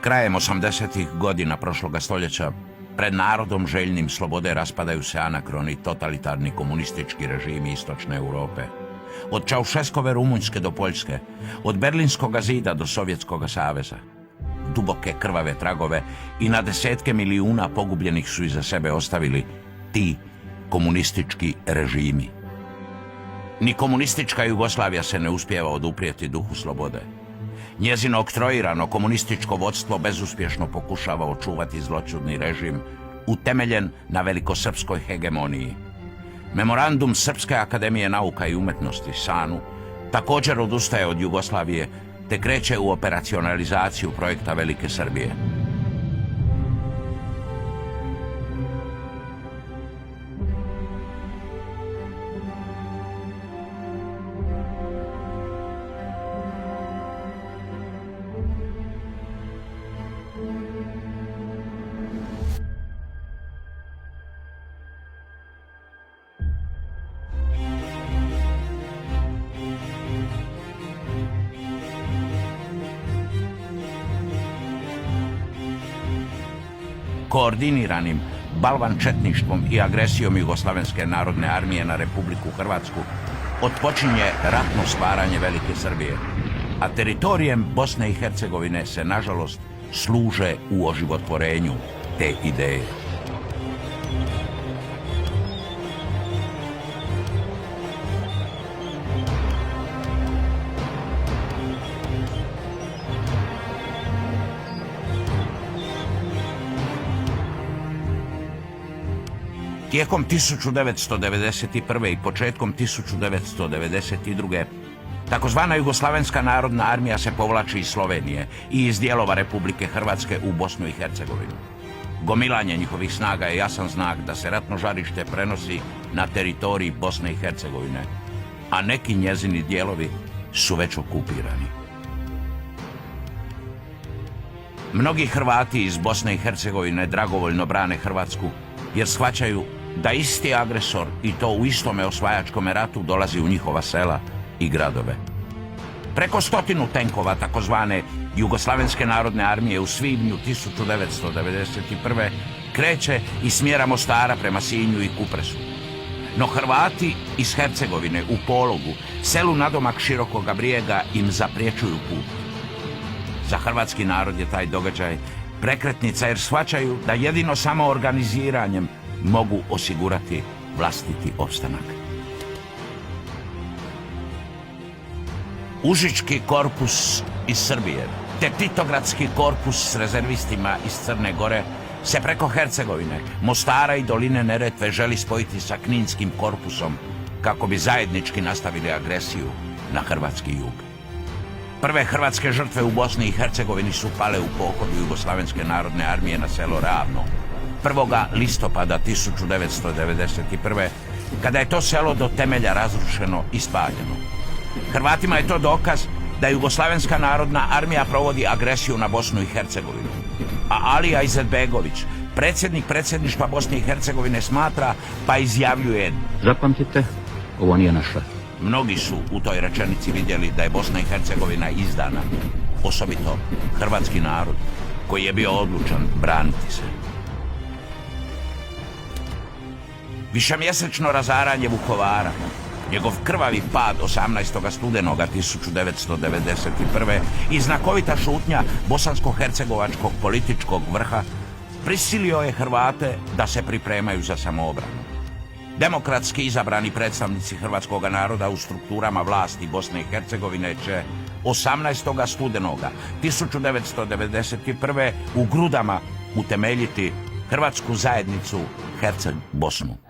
Krajem 80-ih godina prošloga stoljeća, pred narodom željnim slobode raspadaju se anakroni totalitarni komunistički režimi istočne Europe. Od Čaušeskove Rumunjske do Poljske, od Berlinskog zida do Sovjetskog saveza. Duboke krvave tragove i na desetke milijuna pogubljenih su iza sebe ostavili ti komunistički režimi. Ni komunistička Jugoslavija se ne uspijeva oduprijeti duhu slobode. Njezino oktroirano komunističko vodstvo bezuspješno pokušava očuvati zloćudni režim utemeljen na velikosrpskoj hegemoniji. Memorandum Srpske akademije nauka i umetnosti SANU također odustaje od Jugoslavije te kreće u operacionalizaciju projekta Velike Srbije. Koordiniranim balvančetništvom i agresijom Jugoslavenske narodne armije na Republiku Hrvatsku otpočinje ratno stvaranje Velike Srbije, a teritorijem Bosne i Hercegovine se, nažalost, služe u oživotvorenju te ideje. Tijekom 1991. i početkom 1992. takozvana Jugoslavenska narodna armija se povlači iz Slovenije i iz dijelova Republike Hrvatske u Bosnu i Hercegovinu. Gomilanje njihovih snaga je jasan znak da se ratno žarište prenosi na teritoriji Bosne i Hercegovine, a neki njezini dijelovi su već okupirani. Mnogi Hrvati iz Bosne i Hercegovine dragovoljno brane Hrvatsku jer shvaćaju da isti agresor i to u istome osvajačkome ratu dolazi u njihova sela i gradove. Preko 100 tenkova takozvane Jugoslavenske narodne armije u svibnju 1991. kreće iz smjera Mostara prema Sinju i Kupresu. No Hrvati iz Hercegovine u Pologu, selu nadomak Širokoga Brijega, im zapriječuju put. Za hrvatski narod je taj događaj prekretnica jer shvaćaju da jedino samo organiziranjem mogu osigurati vlastiti opstanak. Užički korpus iz Srbije te Titogradski korpus s rezervistima iz Crne Gore se preko Hercegovine, Mostara i doline Neretve želi spojiti sa Kninskim korpusom kako bi zajednički nastavili agresiju na hrvatski jug. Prve hrvatske žrtve u Bosni i Hercegovini su pale u pohodu Jugoslavenske narodne armije na selo Ravno 1. listopada 1991. kada je to selo do temelja razrušeno i spaljeno. Hrvatima je to dokaz da Jugoslavenska narodna armija provodi agresiju na Bosnu i Hercegovinu. A Alija Izetbegović, predsjednik predsjedništva Bosne i Hercegovine, smatra pa izjavljuje: Zapamtite, ovo nije naša. Mnogi su u toj rečenici vidjeli da je Bosna i Hercegovina izdana, osobito hrvatski narod koji je bio odlučan braniti se. Višemjesečno razaranje Vukovara, njegov krvavi pad 18. studenoga 1991. i znakovita šutnja bosansko-hercegovačkog političkog vrha prisilio je Hrvate da se pripremaju za samoobranu. Demokratski izabrani predstavnici hrvatskog naroda u strukturama vlasti Bosne i Hercegovine će 18. studenoga 1991. u Grudama utemeljiti Hrvatsku zajednicu Herceg-Bosnu.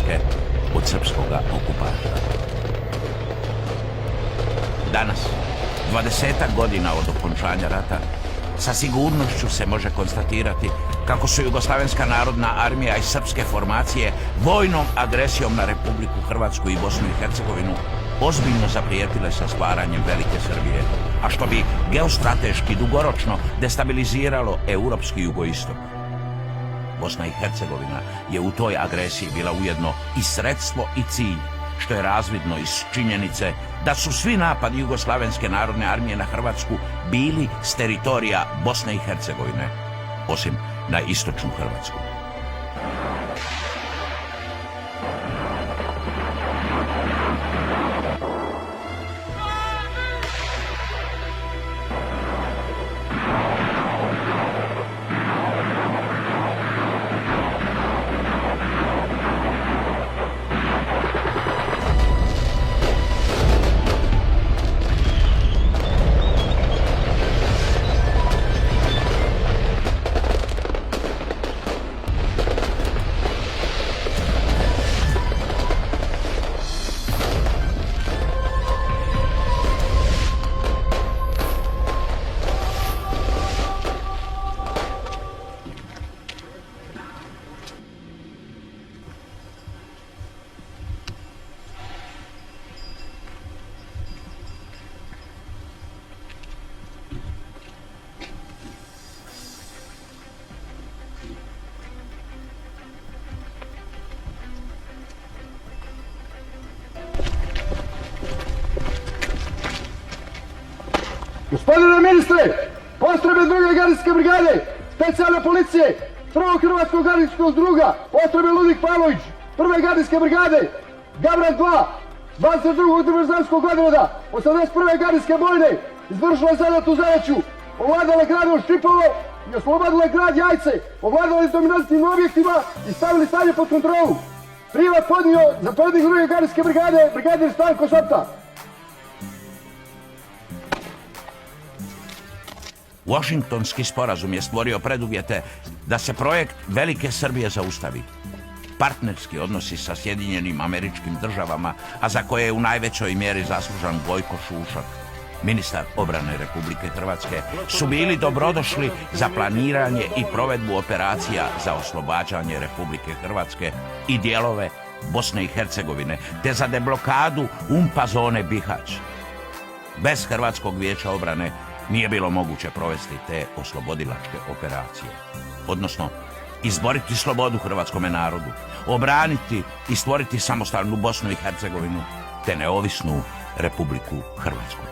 Hrvatske od srpskoga okupanta. Danas, 20 godina od okončanja rata, sa sigurnošću se može konstatirati kako su Jugoslavenska narodna armija i srpske formacije vojnom agresijom na Republiku Hrvatsku i Bosnu i Hercegovinu ozbiljno zaprijetile sa stvaranjem Velike Srbije, a što bi geostrateški dugoročno destabiliziralo europski jugoistok. Bosna i Hercegovina je u toj agresiji bila ujedno i sredstvo i cilj, što je razvidno iz činjenice da su svi napadi Jugoslavenske narodne armije na Hrvatsku bili s teritorija Bosne i Hercegovine, osim na istočnu Hrvatsku. Gospodine ministre, postrojbe 2. gardijske brigade, specijalne policije, 1. hrvatskog gardijskog druga, postrojbe Ludvik Pavlović, 1. gardijske brigade, Gabran 2, 22. diverzantskog odreda, 81. gardijske bojne, izvršile zadatu zadaću, ovladale gradom Štipovo i oslobodile grad Jajce, ovladale s dominantnim objektima i stavili stanje pod kontrolu. Privat podnio zapovjednik 2. gardijske brigade, brigadir Stanko Sopta. Washingtonski sporazum je stvorio preduvjete da se projekt Velike Srbije zaustavi. Partnerski odnosi sa Sjedinjenim Američkim Državama, a za koje je u najvećoj mjeri zaslužan Gojko Šušak, ministar obrane Republike Hrvatske, su bili dobrodošli za planiranje i provedbu operacija za oslobađanje Republike Hrvatske i dijelove Bosne i Hercegovine, te za deblokadu UNPA zone Bihać. Bez Hrvatskog vijeća obrane nije bilo moguće provesti te oslobodilačke operacije. Odnosno, izboriti slobodu hrvatskome narodu, obraniti i stvoriti samostalnu Bosnu i Hercegovinu, te neovisnu Republiku Hrvatsku.